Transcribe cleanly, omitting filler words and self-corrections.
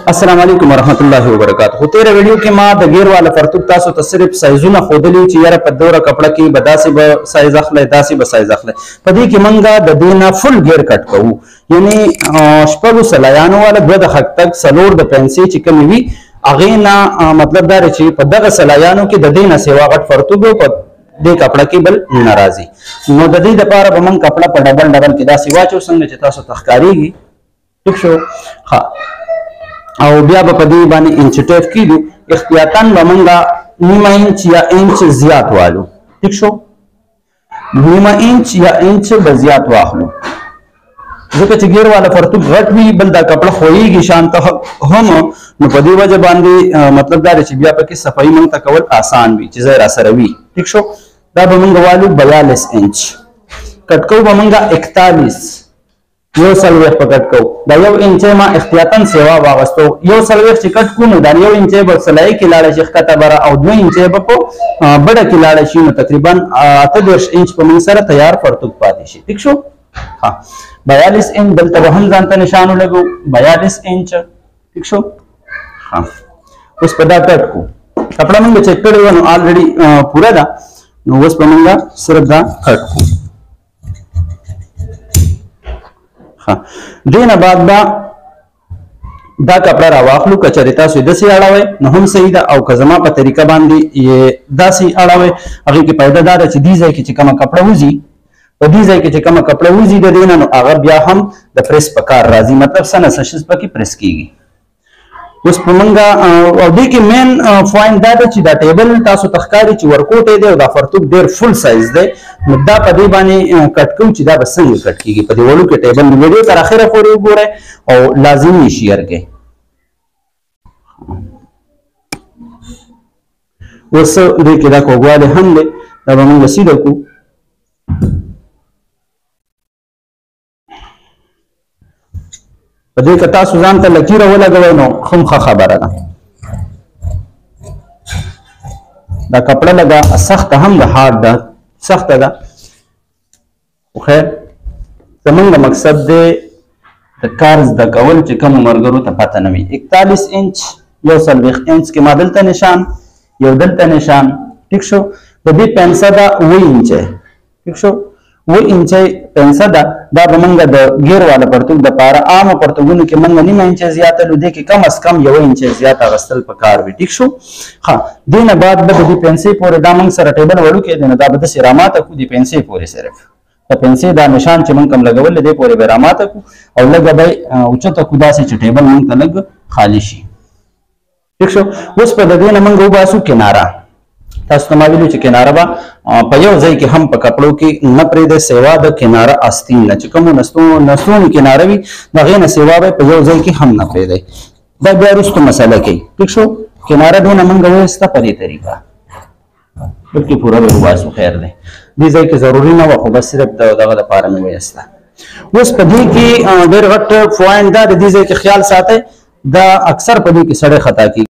السلام علیکم ورحمۃ اللہ وبرکاتہ. تیرے ویڈیو کې ما د غیر والا فرتوک تاسو ته صرف سایزونه خودلی چې یاره په دوره کپڑا کې بداسي به سایز اخلي داسي به سایز اخلي. په دې کې منګه د دینه فل غیر کټ کوو، یعنی شپږو سلایانو والا دوه د حق تک سلور د پنسي چې کوم وي اغه نه مطلب دا چې په دغه سلایانو کې د دینه سیوا غټ فرتوک په دې کپڑا کې بل ناراضي. نو د دې لپاره به من کپڑا په ډبل ډبل کې داسي واچو څنګه چې تاسو تخکاریږي. ٹھیک شو؟ ها او بیا په دې باندې انچ ټیپ کیدو احتیاطاً بمنګا نیمه انچ یا انچ زیات والو. ٹھیک شو؟ نیمه انچ یا انچ به زیات واخلو ځکه چې غیر والا فرتوک غټ وي بل دا کپڑا خوېږي شانته هم نو په دې وجه باندې مطلب دا چې بیا پکې صفائی مونږ ته کول آسان وي چې ظاهر سره وي. ٹھیک شو؟ دا بمنګا والو 42 انچ کټ کو بمنګا 41 یو سلویخ په کټ کو دا یو انچه ما احتیاطاً سیوا واغستو یو سلویخ چې کټ کو نو دا یو انچه به سلای کې لاړه شي ښکته بره او 2 انچه به په بڑه کې لاړه شي نو تقریبا 38 انچ په من سره تیار فرتوک پاتې شي. ٹھیک شو؟ ها 42 انچ دلته هم ځانته نشانو لګو 42 انچ. ٹھیک شو؟ ها اوس په دا کټ کو کپڑا موږ چیک کړو نو آلریډي پورا دا نو اوس په موږ صرف دا کټ کو. دینه بعد دا کپڑا را واخلو کچری تاسو دسی اړوي نو هم صحیح ده او کزما په طریقه باندې یې داسي اړوي هغه کې پیدا دا چې دی ځای کې چې کومه کپڑا وځي په دې ځای کې چې کومه کپڑا وځي د دینه نو هغه بیا هم د پریس په کار راځي مطلب سنه سشس پکې پریس کیږي. اوس په منګه او دې کې مین پوینټ دا ده چې دا ټیبل تاسو تخکاری چې ورکوټ دی او دا فرتوک ډیر فل سایز دی نو دا په دې باندې کټ کوم چې دا به څنګه کټ کیږي په دې وړو کې ټیبل ویډیو تر اخره پورې وګورئ او لازمي شیر کړئ. اوس دې کې دا کوګواله هم دی دا به موږ سیده کو په دې کې تاسو ځان ته لکیره ولګوئ نو خمخه خبره ده. دا کپڑا لگا سخت هم ده هارد ده سخت ده خو خیر زمونږ مقصد دی د کار زده کول چې کوم مرګرو ته پته نه وي. 41 انچ یو 40 انچ کې ما دلته نشان یو دلته نشان. ٹھیک شو؟ د دې پنسه ده 9 انچه. ٹھیک شو؟ 9 انچه پنسه ده دا به موږ د غیر والا پرتوک د پاره عام پرتوګونو کې موږ نیمه انچه زیاته لو دي کې کم از کم 1 انچه زیاته غستل پکار وي. ٹھیک شو؟ ها دینه بعد به د پنسه پورې دا موږ سره ټیبل وړو کې دینه دا به د سراماته کو د پنسه پورې صرف د پنسه دا نشان چې موږ کم لګول دي پورې به راماته کو او لګ به اوچته کو داسې چې ټیبل موږ ته لګ خالی شي. ٹھیک شو؟ اوس په دینه موږ وباسو کناره تاسو ته ما ویلو چې کناره به په یو ځای کې هم په کپړو کې نه پرېږدئ سیوا د کناره آستین نه چې کوم نستونې کناره وي د هغې نه سیوا به په یو ځای کې هم نه پرېږدئ. دا بیا وروستو مسله کوي. ٹھیک شو؟ کناره دونه موږ وایسته په دې طریقه بلکې پوره به وباسو خیر دی دې ځای کې ضروري نه وه خو بس صرف دغه دپاره مې وایسته. اوس په دې کې ډېر غټ پوینټ دا د دې ځای کې خیال ساتئ دا اکثر په دې کې سړی خطا کېږي